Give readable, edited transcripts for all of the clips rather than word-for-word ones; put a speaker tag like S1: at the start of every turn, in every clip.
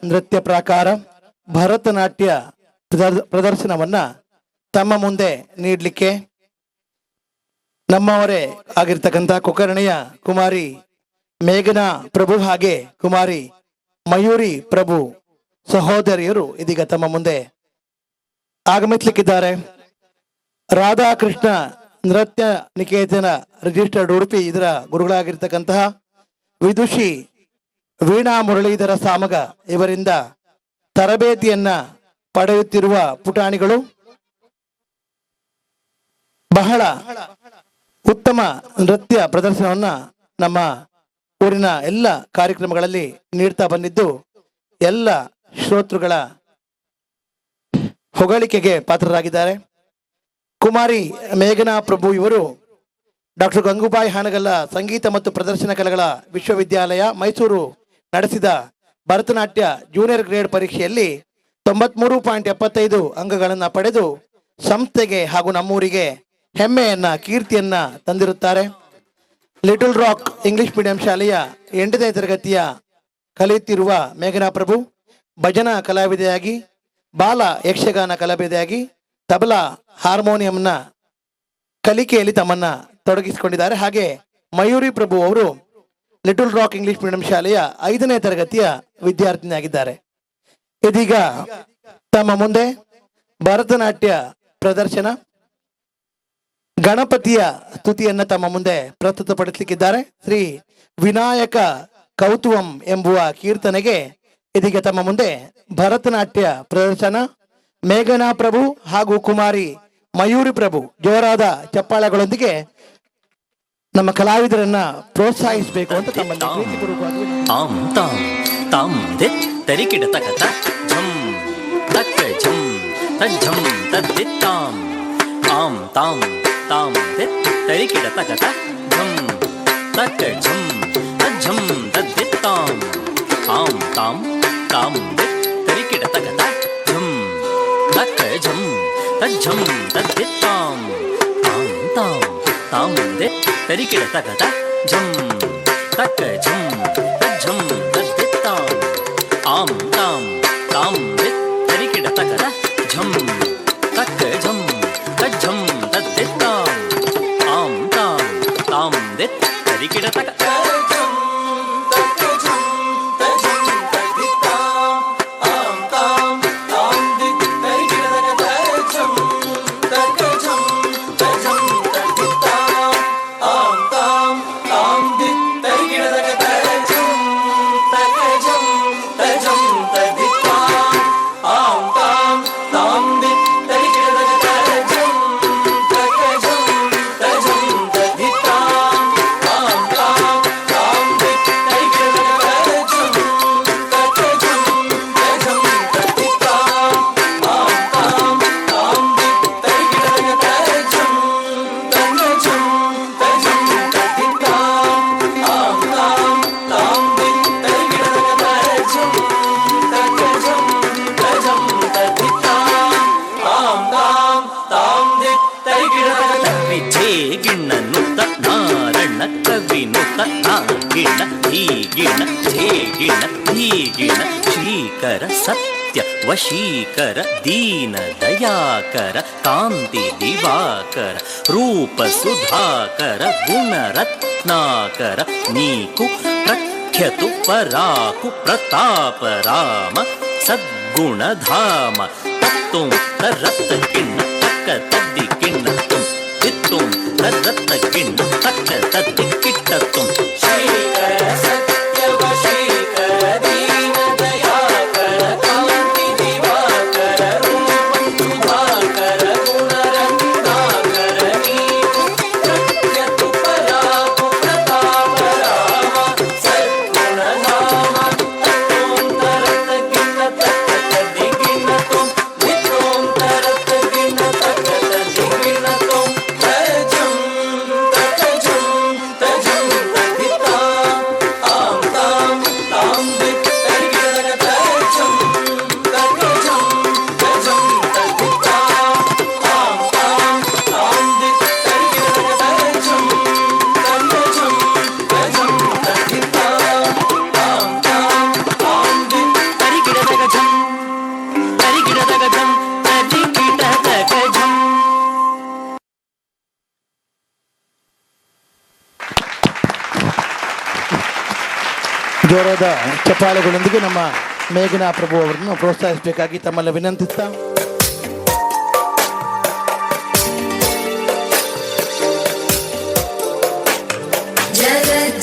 S1: ನೃತ್ಯ ಪ್ರಾಕಾರ ಭರತನಾಟ್ಯ ಪ್ರದರ್ಶನವನ್ನ ತಮ್ಮ ಮುಂದೆ ನೀಡಲಿಕ್ಕೆ ನಮ್ಮವರೇ ಆಗಿರ್ತಕ್ಕಂಥ ಕುಕರ್ಣಿಯ ಕುಮಾರಿ ಮೇಘನಾ ಪ್ರಭು ಹಾಗೆ ಕುಮಾರಿ ಮಯೂರಿ ಪ್ರಭು ಸಹೋದರಿಯರು ಇದೀಗ ತಮ್ಮ ಮುಂದೆ ಆಗಮಿಸಲಿಕ್ಕಿದ್ದಾರೆ. ರಾಧಾಕೃಷ್ಣ ನೃತ್ಯ ನಿಕೇತನ ರಿಜಿಸ್ಟರ್ಡ್ ಉಡುಪಿ ಇದರ ಗುರುಗಳಾಗಿರ್ತಕ್ಕಂತಹ ವಿದುಷಿ ವೀಣಾ ಮುರಳೀಧರ ಸಾಮಗ ಇವರಿಂದ ತರಬೇತಿಯನ್ನ ಪಡೆಯುತ್ತಿರುವ ಪುಟಾಣಿಗಳು ಬಹಳ ಉತ್ತಮ ನೃತ್ಯ ಪ್ರದರ್ಶನವನ್ನ ನಮ್ಮ ಊರಿನ ಎಲ್ಲ ಕಾರ್ಯಕ್ರಮಗಳಲ್ಲಿ ನೀಡ್ತಾ ಬಂದಿದ್ದು ಎಲ್ಲ ಶ್ರೋತೃಗಳ ಹೊಗಳಿಕೆಗೆ ಪಾತ್ರರಾಗಿದ್ದಾರೆ. ಕುಮಾರಿ ಮೇಘನಾ ಪ್ರಭು ಇವರು ಡಾಕ್ಟರ್ ಗಂಗೂಬಾಯಿ ಹಾನಗಲ್ಲ ಸಂಗೀತ ಮತ್ತು ಪ್ರದರ್ಶನ ಕಲೆಗಳ ವಿಶ್ವವಿದ್ಯಾಲಯ ಮೈಸೂರು ನಡೆಸಿದ ಭರತನಾಟ್ಯ ಜೂನಿಯರ್ ಗ್ರೇಡ್ ಪರೀಕ್ಷೆಯಲ್ಲಿ 93.75 ಅಂಕಗಳನ್ನು ಪಡೆದು ಸಂಸ್ಥೆಗೆ ಹಾಗೂ ನಮ್ಮೂರಿಗೆ ಹೆಮ್ಮೆಯನ್ನ ಕೀರ್ತಿಯನ್ನ ತಂದಿರುತ್ತಾರೆ. ಲಿಟಲ್ ರಾಕ್ ಇಂಗ್ಲಿಷ್ ಮೀಡಿಯಂ ಶಾಲೆಯ 8ನೇ ತರಗತಿಯ ಕಲಿಯುತ್ತಿರುವ ಮೇಘನಾ ಪ್ರಭು ಭಜನಾ ಕಲಾವಿದೆಯಾಗಿ, ಬಾಲ ಯಕ್ಷಗಾನ ಕಲಾವಿದೆಯಾಗಿ, ತಬಲಾ ಹಾರ್ಮೋನಿಯಂನ ಕಲಿಕೆಯಲ್ಲಿ ತಮ್ಮನ್ನ ತೊಡಗಿಸಿಕೊಂಡಿದ್ದಾರೆ. ಹಾಗೆ ಮಯೂರಿ ಪ್ರಭು ಅವರು ಲಿಟಲ್ ರಾಕ್ ಇಂಗ್ಲಿಷ್ ಮೀಡಿಯಂ ಶಾಲೆಯ 5ನೇ ತರಗತಿಯ ವಿದ್ಯಾರ್ಥಿನಿಯಾಗಿದ್ದಾರೆ. ಇದೀಗ ತಮ್ಮ ಮುಂದೆ ಭರತನಾಟ್ಯ ಪ್ರದರ್ಶನ ಗಣಪತಿಯ ಸ್ತುತಿಯನ್ನ ತಮ್ಮ ಮುಂದೆ ಪ್ರಸ್ತುತಪಡಿಸಲಿಕ್ಕಿದ್ದಾರೆ. ಶ್ರೀ ವಿನಾಯಕ ಕೌತುವಂ ಎಂಬುವ ಕೀರ್ತನೆಗೆ ಇದೀಗ ತಮ್ಮ ಮುಂದೆ ಭರತನಾಟ್ಯ ಪ್ರದರ್ಶನ ಮೇಘನಾ ಪ್ರಭು ಹಾಗೂ ಕುಮಾರಿ ಮಯೂರಿ ಪ್ರಭು ಜೋರಾದ ಚಪ್ಪಾಳೆಗಳೊಂದಿಗೆ ನಮ್ಮ ಕಲಾವಿದರನ್ನ ಪ್ರೋತ್ಸಾಹಿಸಬೇಕು ಅಂತ ತಮ್ಮಲ್ಲಿ ಪ್ರೀತಿಪೂರ್ವಕವಾಗಿ
S2: ಆಂ ತಾಂ ತಾಂ ದಿತ್ ತರಿಕಿಡ ತಕತ ಝಂ ತಕ್ಕ ಝಂ ತಜ್ಜಂ ತದ್ದಿತ್ತಾಂ ಆಂ ತಾಂ ತಾಂ ದಿತ್ ತರಿಕಿಡ ತಕತ ಝಂ ತಕ್ಕ ಝಂ ತಜ್ಜಂ ತದ್ದಿತ್ತಾಂ ಆಂ ತಾಂ ತಾಂ ದಿತ್ ತರಿಕಿಡ ತಕತ ಝಂ ತಕ್ಕ ಝಂ ತಜ್ಜಂ ತದ್ದಿತ್ತಾಂ ಆಂ ತಾಂ ತಾಂ ದಿತ್ ತರಿಕಿಡ ತಕತ ಝಂ ತಕ್ಕ ಝಂ ತಜ್ಜಂ ತದ್ದಿತ್ತಾಂ ಆಂ ತಾಂ ತಾಂ ದಿತ್ ತರಿಕಿಡ ತಕತ ಝಂ ತಕ್ಕ ಝಂ ತಜ್ಜಂ ತದ್ದಿತ್ತಾಂ ಆಂ ತಾಂ ತಾಂ ದಿತ್ ತರಿಕಿಡ ತಕತ ಶ್ರೀಕರ ಸತ್ಯ ವಶೀಕರ ದೀನ ದಯಾಕರ ಕಾಂತಿ ದಿವಾಕರ ರೂಪ ಸುಧಾಕರ ಗುಣರತ್ನಾಕರ ನೀಕು ಪ್ರಖ್ಯತು ಪರಾಕು ಪ್ರತಾಪ ರಾಮ ಸದ್ಗುಣಧಾಮ ತತ್ತುಂ ತರತ್ತ ಕಿಣ್ಣ ತಕ್ಕ ತದ್ದಿ ಕಿಣ್ಣ ತುಂ ಇತ್ತುಂ ತರತ್ತ ಕಿಣ್ಣ ತಕ್ಕ ತದ್ದಿ ಕಿಟ್ಟ ತುಂ ಶ್ರೀಕರ ಸತ್ಯ ವಶೀಕರ ದೀನ ದಯಾಕರ ಕಾಂತಿ ದಿವಾಕರ ರೂಪ ಸುಧಾಕರ ಗುಣರತ್ನಾಕರ ನೀಕು ಪ್ರಖ್ಯತು ಪರಾಕು ಪ್ರತಾಪ ರಾಮ ಸದ್ಗುಣಧಾಮ ತತ್ತೋಂ ತರತ್ತ ಕಿಣ್ಣ ತಕ್ಕ ತದ್ದಿ ಕಿಣ್ಣ ತುಂ ಇತ್ತೋಂ ತರತ್ತ ಕಿಣ್ಣ ತಕ್ಕ ತದ್ದಿ ಕಿಣ್ಣ ತುಂ ತಜ್ಜಂ ತಜ್ಜಂ ತಜ್ಜಂ ತದ್ದಿತ್ತಾಂ
S1: ಜೋರಾದ ಚಪ್ಪಾಳೆಗಳೊಂದಿಗೆ ನಮ್ಮ ಮೇಘನಾ ಪ್ರಭು ಅವರನ್ನು ಪ್ರೋತ್ಸಾಹಿಸಬೇಕಾಗಿ ತಮ್ಮಲ್ಲಿ ವಿನಂತಿಸ್ತಾ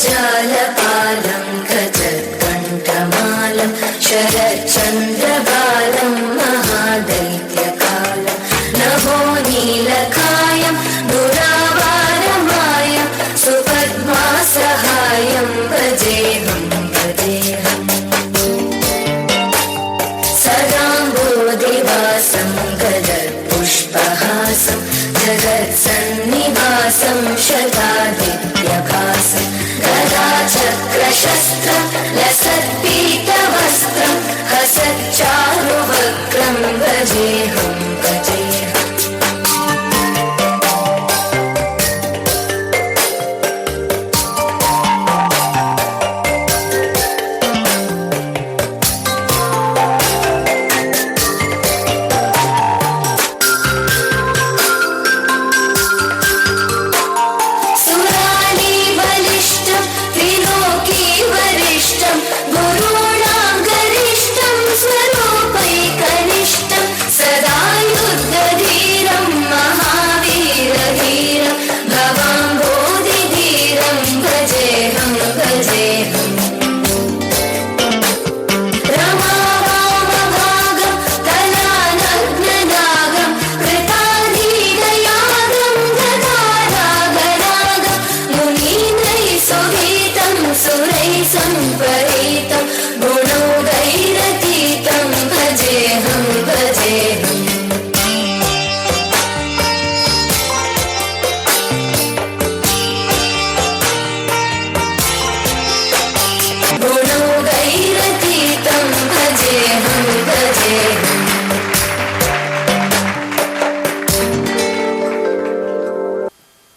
S3: जगज्जालपालं गजत्कण्ठमालं शरच्चन्द्रबालं महादैत्यकालं नभो नीलकायं दुरावारमायं सुपद्मासहायं भजेऽहं भजेऽहम् सदाम्बोधिवासं गजत्पुष्पहासं जगत्सन्निवासं शतादित्यभासं गदाचक्रशस्त्रं लसत्पीतवस्त्रं हसच्चारुवक्त्रं भजेऽहं भजेऽहम्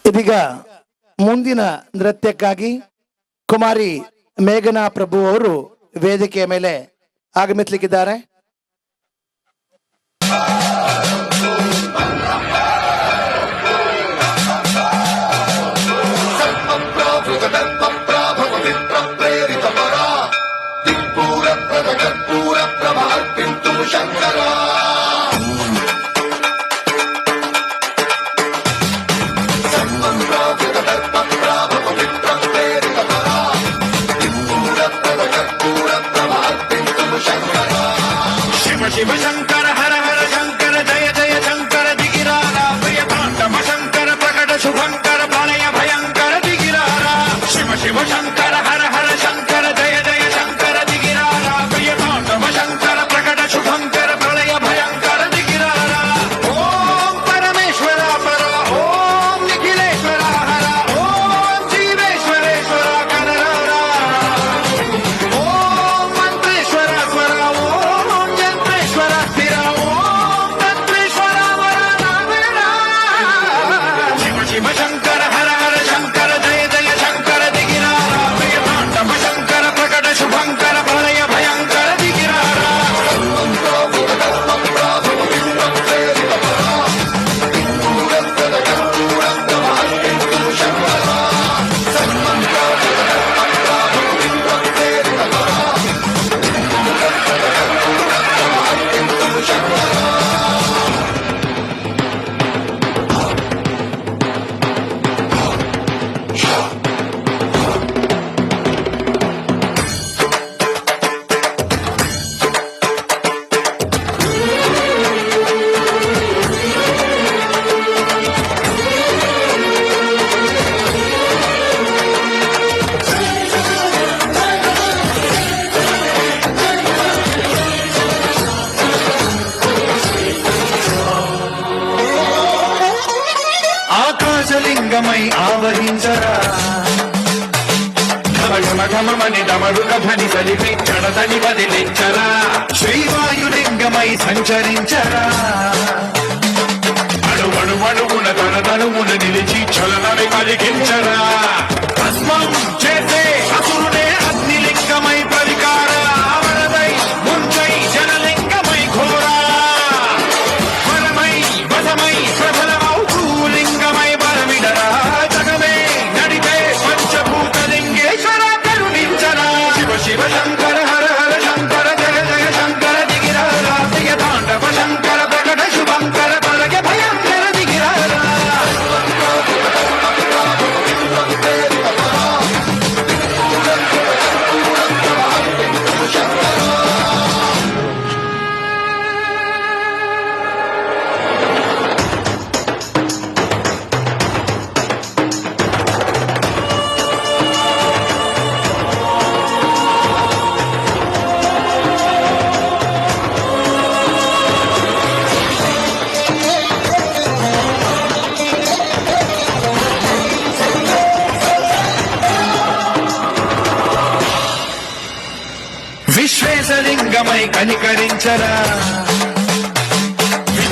S1: ಇದೀಗ ಮುಂದಿನ ನೃತ್ಯಕ್ಕಾಗಿ ಕುಮಾರಿ ಮೇಘನಾ ಪ್ರಭು ಅವರು ವೇದಿಕೆಯ ಮೇಲೆ ಆಗಮಿಸಲಿಕ್ಕಿದ್ದಾರೆ.
S4: शिव शंकर हर हर शंकर जय जय शंकर दिगिरारा प्रियतांतम शंकर प्रकट शुभंकर प्रलय भयंकर दिगिरारा शिव शिव शंकर हर हर शंकर जय जय शंकर दिगिरारा प्रियतांतम शंकर प्रकट शुभंकर प्रलय भयंकर दिगिरारा ओम परमेश्वर पर ओम निखिलेश्वर हर ओम जीवेश्वरेश्वर कनरारा ओम मंत्रेश्वर स्वर ओम यंत्रेश्वर स्थिर ओम तंत्रेश्वर वरदानवेरा शिव शिव शंकर हर हर शंकर जय जय शंकर दिगिरारा प्रियतांतम शंकर प्रकट शुभंकर प्रलय भयंकर दिगिरारा ఆకాశలింగమై ఆవహించరా ఘమఘమని డమరుక ధ్వని సలిపి చడతని వదిలించరా శ్రీవాయులింగమై సంచరించరా అణువణువున తన తనువున నిలిచి చలనని కలిగించరా భస్మం చేసే అసురునే అగ్నిలింగమై పరికార వరదై ముంచై జనలింగమై ఘోరా వరమై వశమై ప్రబలమౌ భూలింగమై బలమిడరా జగమే నడిపే పంచభూతలింగేశ్వర కరుణించరా శివ శివ కనికరించరా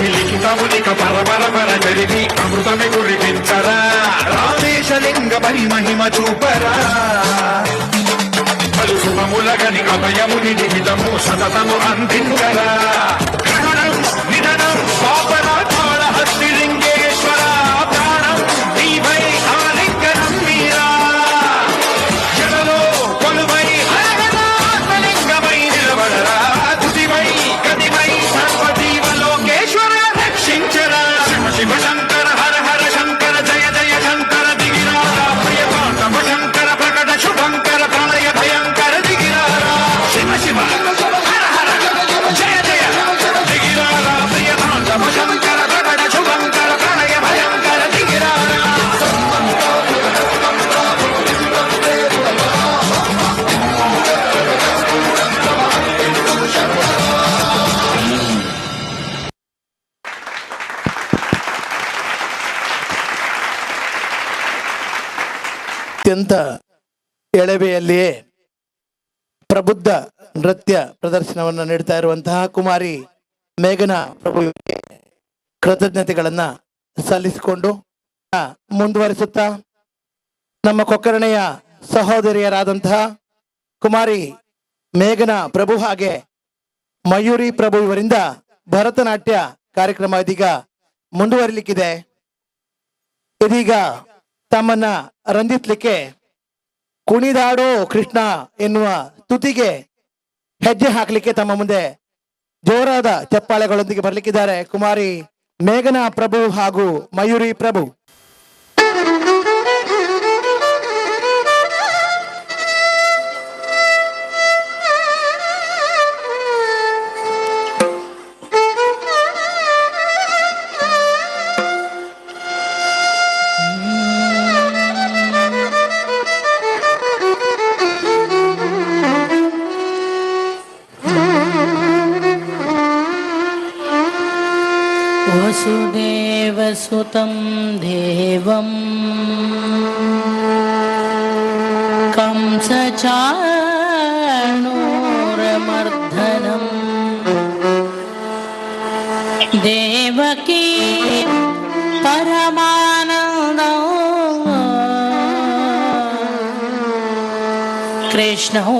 S4: లిఖితమునిక పరపర జరిగి అమృతమి కురిపించరా రామేశలింగ పరి మహిమ చూపరా పలు శుభములగని అభయముని నిహితము సతతము అందించరా గణనం నిధనం పాపరాధాల హస్తిలింగేశ్వర ప్రాణం నీవై ఆలింగనం మీరా జలలో కొలువై హరహరాత్మలింగమై నిలబడరా తుదివై గదివై సర్వజీవలోకేశ్వర రక్షించరా శివ శివ శంకర హర హర శంకర జయ జయ శంకర దిగిరారా ప్రియపాండవ శంకర ప్రకట శుభంకర ప్రళయ భయంకర దిగిరారా శివ శివ హర హర జయ జయ దిగిరారా ప్రియపాండవ శంకర ప్రకట శుభంకర ప్రళయ భయంకర దిగిరారా
S1: ಅತ್ಯಂತ ಎಳವೆಯಲ್ಲಿಯೇ ಪ್ರಬುದ್ಧ ನೃತ್ಯ ಪ್ರದರ್ಶನವನ್ನು ನೀಡ್ತಾ ಇರುವಂತಹ ಕುಮಾರಿ ಮೇಘನಾ ಪ್ರಭುವಿಗೆ ಕೃತಜ್ಞತೆಗಳನ್ನ ಸಲ್ಲಿಸಿಕೊಂಡು ಮುಂದುವರಿಸುತ್ತಾ ನಮ್ಮ ಕೊಕ್ಕರಣೆಯ ಸಹೋದರಿಯರಾದಂತಹ ಕುಮಾರಿ ಮೇಘನಾ ಪ್ರಭು ಹಾಗೆ ಮಯೂರಿ ಪ್ರಭು ಇವರಿಂದ ಭರತನಾಟ್ಯ ಕಾರ್ಯಕ್ರಮ ಇದೀಗ ಮುಂದುವರಿಲಿಕ್ಕಿದೆ. ಇದೀಗ ತಮ್ಮನ್ನ ರಂಜಿಸ್ಲಿಕ್ಕೆ ಕುಣಿದಾಡೋ ಕೃಷ್ಣ ಎನ್ನುವ ತುತಿಗೆ ಹೆಜ್ಜೆ ಹಾಕಲಿಕ್ಕೆ ತಮ್ಮ ಮುಂದೆ ಜೋರಾದ ಚಪ್ಪಾಳೆಗಳೊಂದಿಗೆ ಬರ್ಲಿಕ್ಕಿದ್ದಾರೆ ಕುಮಾರಿ ಮೇಘನಾ ಪ್ರಭು ಹಾಗೂ ಮಯೂರಿ ಪ್ರಭು.
S5: वसुदेवसुतं देवं कंसचाणूरमर्दनं देवकी परमानन्दं कृष्णो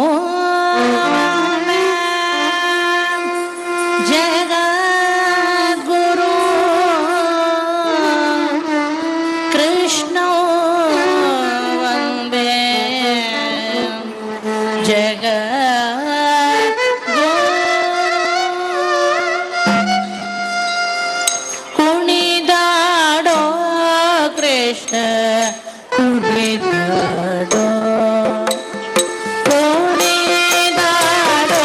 S5: ಕುಣಿದಾಡೋ ಕೃಷ್ಣ ಕುಣಿದಾಡೋ ಕುಣಿದಾಡೋ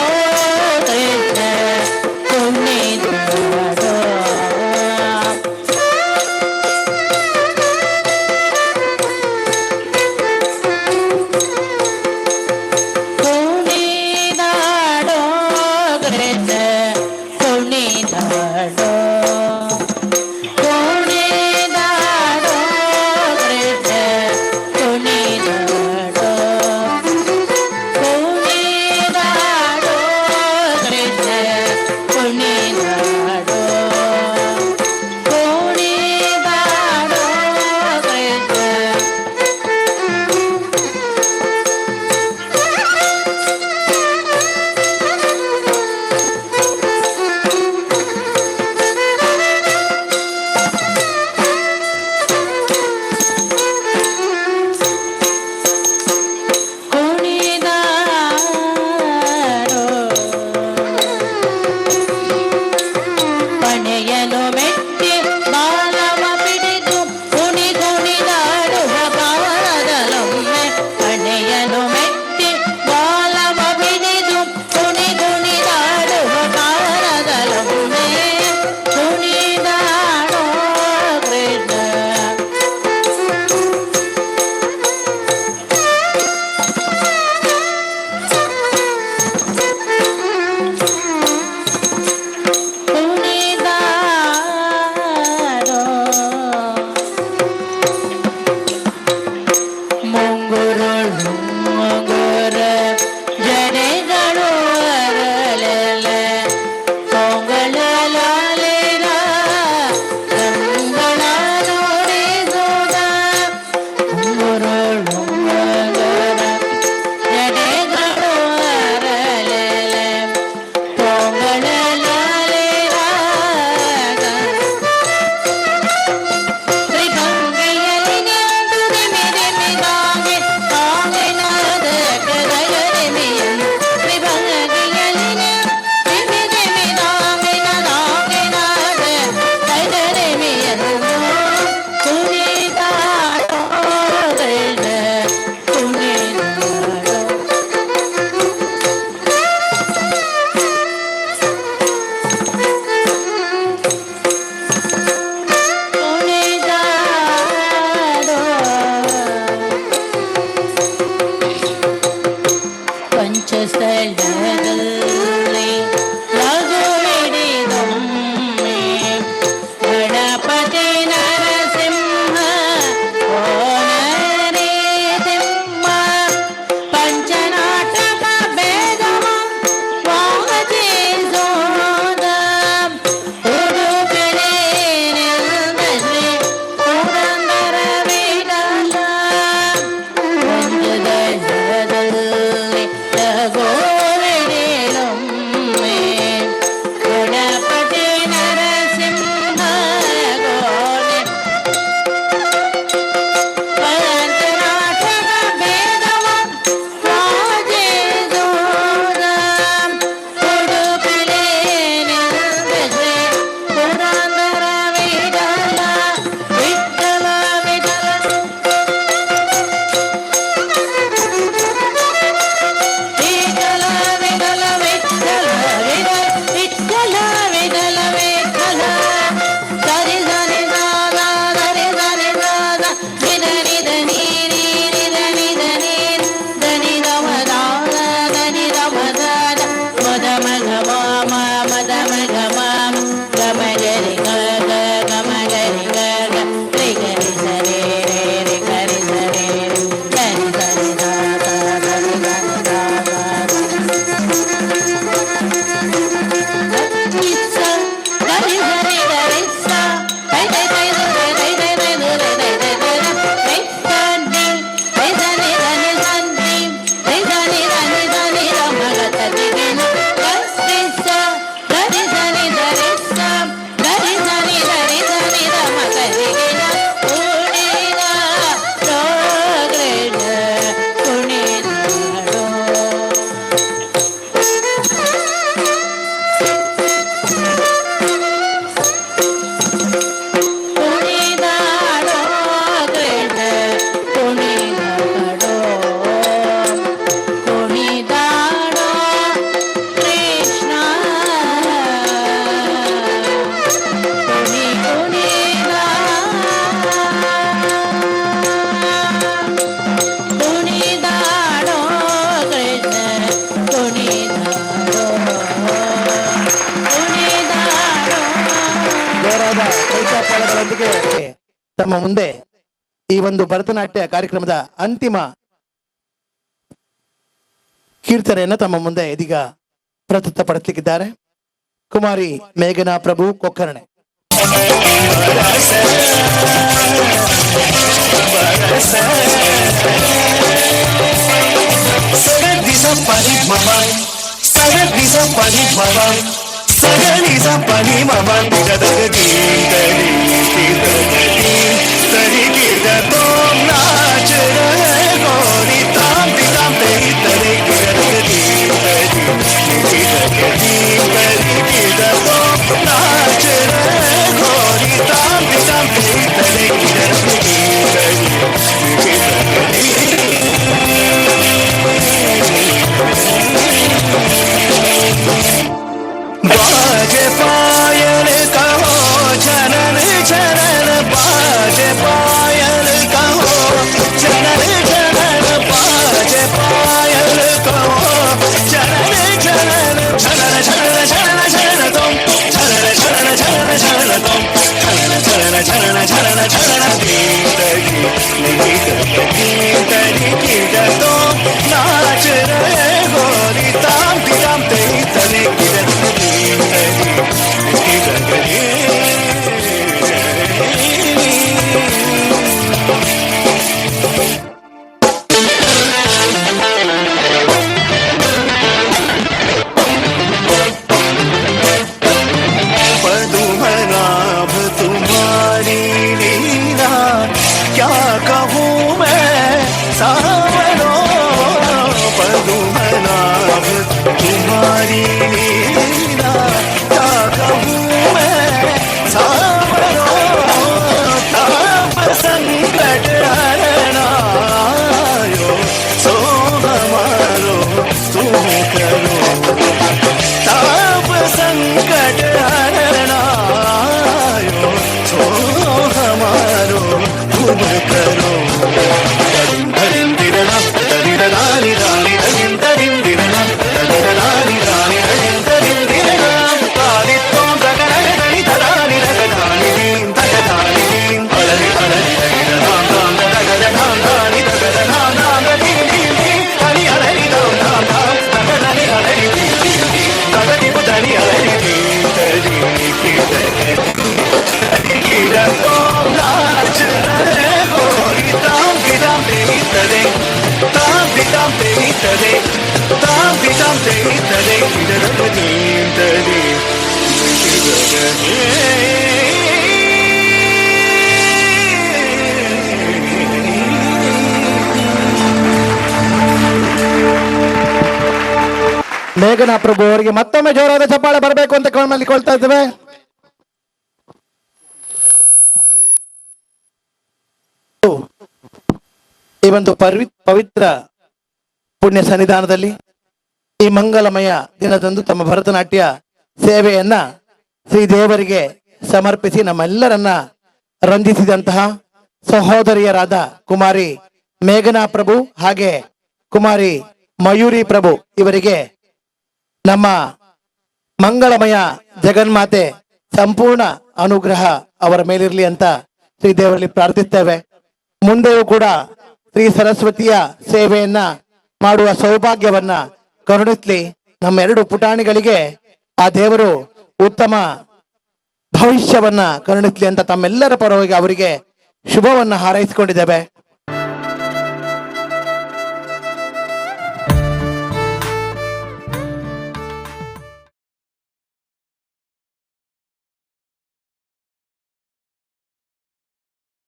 S5: ಕೃಷ್ಣ ಕುಣಿದಾಡೋ
S1: ಜೋರಾದ ಕೈಚಾಪಗಳೊಂದಿಗೆ ತಮ್ಮ ಮುಂದೆ ಈ ಒಂದು ಭರತನಾಟ್ಯ ಕಾರ್ಯಕ್ರಮದ ಅಂತಿಮ ಕೀರ್ತನೆಯನ್ನು ತಮ್ಮ ಮುಂದೆ ಇದೀಗ ಪ್ರಸ್ತುತಪಡಿಸಲಿಕ್ಕಿದ್ದಾರೆ ಕುಮಾರಿ ಮೇಘನಾ ಪ್ರಭು ಕೊಕ್ಕರ್ಣೆ.
S4: बाजे पायल कहो जनन जनन बाजे पायल कहो जनन जनन बाजे पायल कहो जनन जनन जनन जनन जनन जनन तुम जनन जनन जनन जनन तुम जनन जनन जनन जनन जनन दीदगी दीदगी दीदगी नाच रहे गोरी ताम ताम तेरी तने पद्मनाभ तुम्हारी लीला क्या कहूँ मैं सावरो पद्मनाभ तुम्हारी लीला क्या कहूँ मैं सावरो ताप संकट हरनायो सो हमारो तुम करो ताप संकट हरनायो सो हमारो तुम करो धरिम दिरना दरिदरानी रानी धरिम धरिम दिरना दरिदरानी रानी धरिम धरिम दिरना काली तुम प्रकरण धरि धरानी रगधानी दीन तगधानी दीन अलरि अलरि रगधान धान रगधान धानी रगधान धान दीन दीन दीन हरि अलरि धाम धाम धाम रगधानी अलरि दीन दीन दीन रगधि बुधनि अलरि दीन तरि कीरा तो नाच रहे गोरी ताम बिदाम तेरी तरे ताम बिदाम तेरी तरे ताम बिदाम तेरी तरे कीरा दीन तरे
S1: ಮೇಘನಾ ಪ್ರಭು ಅವರಿಗೆ ಮತ್ತೊಮ್ಮೆ ಜೋರಾದ ಚಪ್ಪಾಳೆ ಬರಬೇಕು ಅಂತ ಕೇಳ್ತಾ ಇದ್ದೇವೆ. ಈ ಒಂದು ಪವಿತ್ರ ಪುಣ್ಯ ಸನ್ನಿಧಾನದಲ್ಲಿ ಈ ಮಂಗಲಮಯ ದಿನದಂದು ತಮ್ಮ ಭರತನಾಟ್ಯ ಸೇವೆಯನ್ನ ಶ್ರೀದೇವರಿಗೆ ಸಮರ್ಪಿಸಿ ನಮ್ಮೆಲ್ಲರನ್ನ ರಂಜಿಸಿದಂತಹ ಸಹೋದರಿಯರಾದ ಕುಮಾರಿ ಮೇಘನಾ ಪ್ರಭು ಹಾಗೆ ಕುಮಾರಿ ಮಯೂರಿ ಪ್ರಭು ಇವರಿಗೆ ನಮ್ಮ ಮಂಗಳಮಯ ಜಗನ್ಮಾತೆ ಸಂಪೂರ್ಣ ಅನುಗ್ರಹ ಅವರ ಮೇಲಿರಲಿ ಅಂತ ಶ್ರೀದೇವರಲ್ಲಿ ಪ್ರಾರ್ಥಿಸ್ತೇವೆ. ಮುಂದೆಯೂ ಕೂಡ ಶ್ರೀ ಸರಸ್ವತಿಯ ಸೇವೆಯನ್ನ ಮಾಡುವ ಸೌಭಾಗ್ಯವನ್ನ ಕರುಣಿಸ್ಲಿ. ನಮ್ಮ ಎರಡು ಪುಟಾಣಿಗಳಿಗೆ ಆ ದೇವರು ಉತ್ತಮ ಭವಿಷ್ಯವನ್ನ ಕರುಣಿಸ್ಲಿ ಅಂತ ತಮ್ಮೆಲ್ಲರ ಪರವಾಗಿ ಅವರಿಗೆ ಶುಭವನ್ನ ಹಾರೈಸಿಕೊಂಡಿದ್ದೇವೆ.